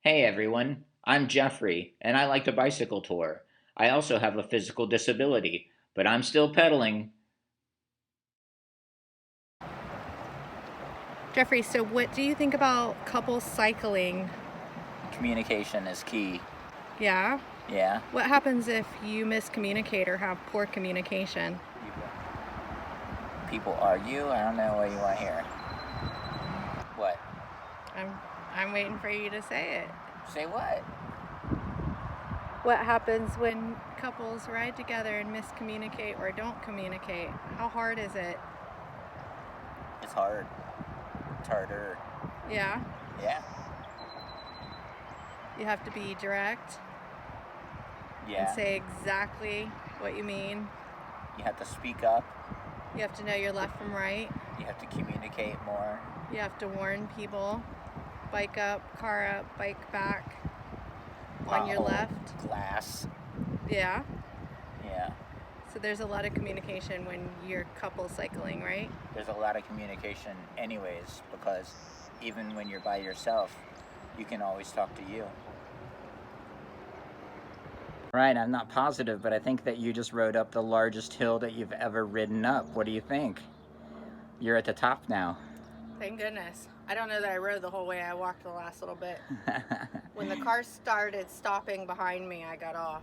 Hey everyone, I'm Jeffrey, and I like to bicycle tour. I also have a physical disability, but I'm still pedaling. Jeffrey, so what do you think about couples cycling? Communication is key. Yeah? Yeah. What happens if you miscommunicate or have poor communication? People argue. I don't know what you want to hear. What? I'm I'm waiting for you to say it. Say what? What happens when couples ride together and miscommunicate or don't communicate? How hard is it? It's hard. It's harder. Yeah? Yeah. You have to be direct and Yeah. say exactly what you mean. You have to speak up. You have to know your left from right. You have to communicate more. You have to warn people. Bike up, car up, bike back. On your Pothole, left. glass. Yeah. Yeah. So there's a lot of communication when you're couple cycling, right? There's a lot of communication anyways, because even when you're by yourself, you can always talk to you. Right, I'm not positive, but I think that you just rode up the largest hill that you've ever ridden up. What do you think? You're at the top now. Thank goodness. I don't know that I rode the whole way. I walked the last little bit. When the car started stopping behind me, I got off.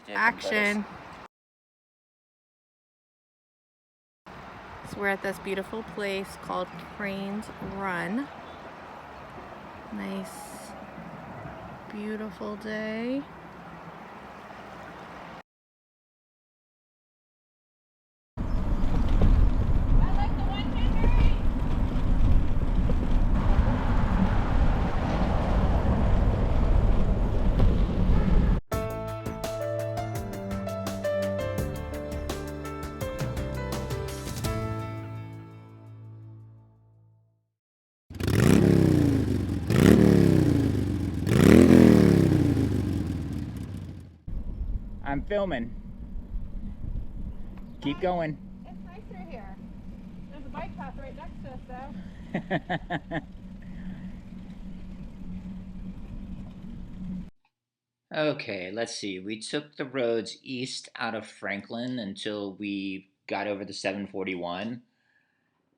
Action. So we're at this beautiful place called Cranes Run. Nice, beautiful day. I'm filming. Keep going. It's nicer here. There's a bike path right next to us, though. Okay, let's see. We took the roads east out of Franklin until we got over the 741.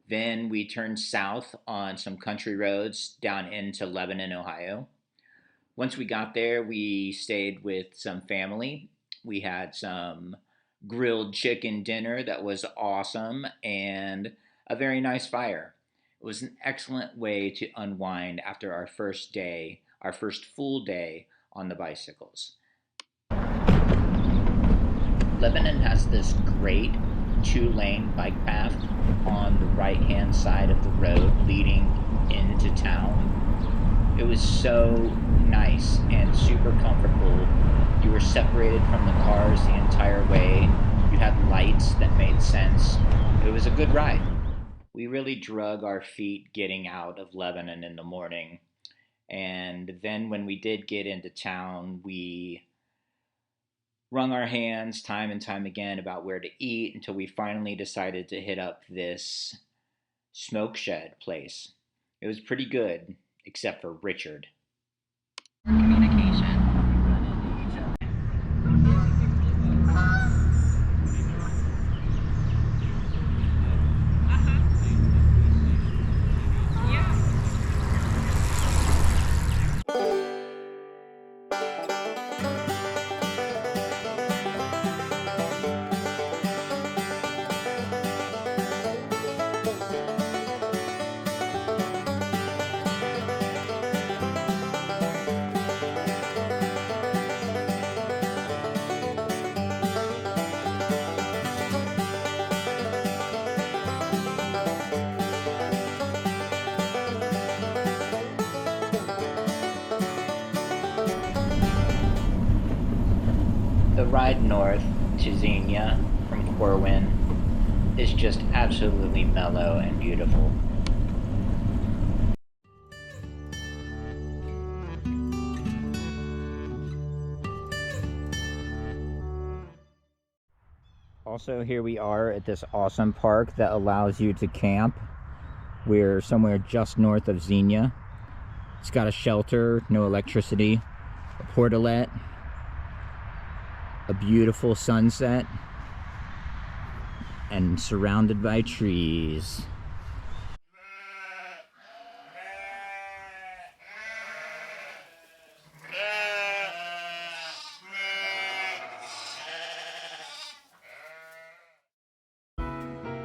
Then we turned south on some country roads down into Lebanon, Ohio. Once we got there, we stayed with some family. We had some grilled chicken dinner that was awesome and a very nice fire. It was an excellent way to unwind after our first day, our first full day on the bicycles. Lebanon has this great two-lane bike path on the right-hand side of the road leading into town. It was so nice and super comfortable. You were separated from the cars the entire way. You had lights that made sense. It was a good ride. We really drug our feet getting out of Lebanon in the morning. And then when we did get into town, we wrung our hands time and time again about where to eat until we finally decided to hit up this smoke shed place. It was pretty good, except for Richard. Communication. ride north to Xenia from Corwin is just absolutely mellow and beautiful. Also, here we are at this awesome park that allows you to camp. We're somewhere just north of Xenia. It's got a shelter, no electricity, a portalet, a beautiful sunset, and surrounded by trees.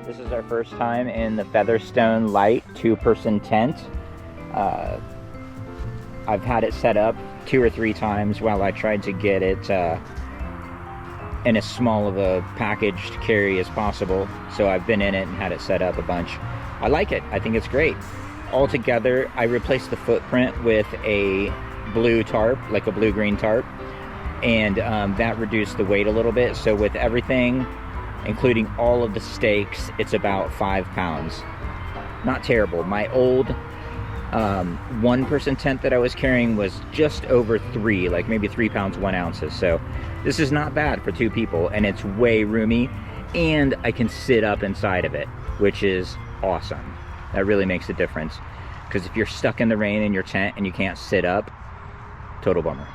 This is our first time in the Featherstone Light 2-person tent. I've had it set up 2 or 3 times while I tried to get it in as small of a package to carry as possible. So I've been in it and had it set up a bunch. I like it. I think it's great. Altogether, I replaced the footprint with a blue tarp, like a blue-green tarp, and that reduced the weight a little bit. So with everything, including all of the stakes, it's about 5 pounds. Not terrible. My old 1-person tent that I was carrying was just over 3, like maybe 3 pounds 1 ounces. So this is not bad for 2 people, and it's way roomy, and I can sit up inside of it, which is awesome. That really makes a difference, because if you're stuck in the rain in your tent and you can't sit up, total bummer.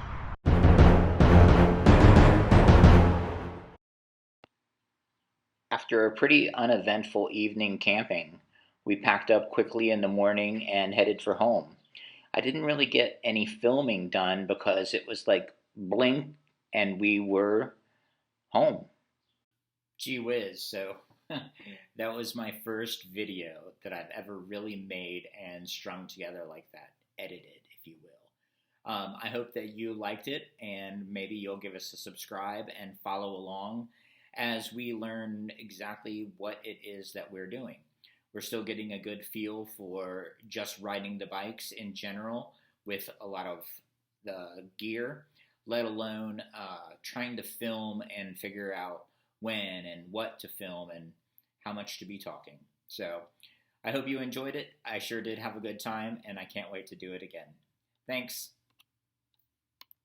After a pretty uneventful evening camping, we packed up quickly in the morning and headed for home. I didn't really get any filming done because it was like blink and we were home. Gee whiz, so that was my first video that I've ever really made and strung together like that, edited, if you will. I hope that you liked it, and maybe you'll give us a subscribe and follow along as we learn exactly what it is that we're doing. We're still getting a good feel for just riding the bikes in general with a lot of the gear, let alone trying to film and figure out when and what to film and how much to be talking. So I hope you enjoyed it. I sure did have a good time, and I can't wait to do it again. Thanks.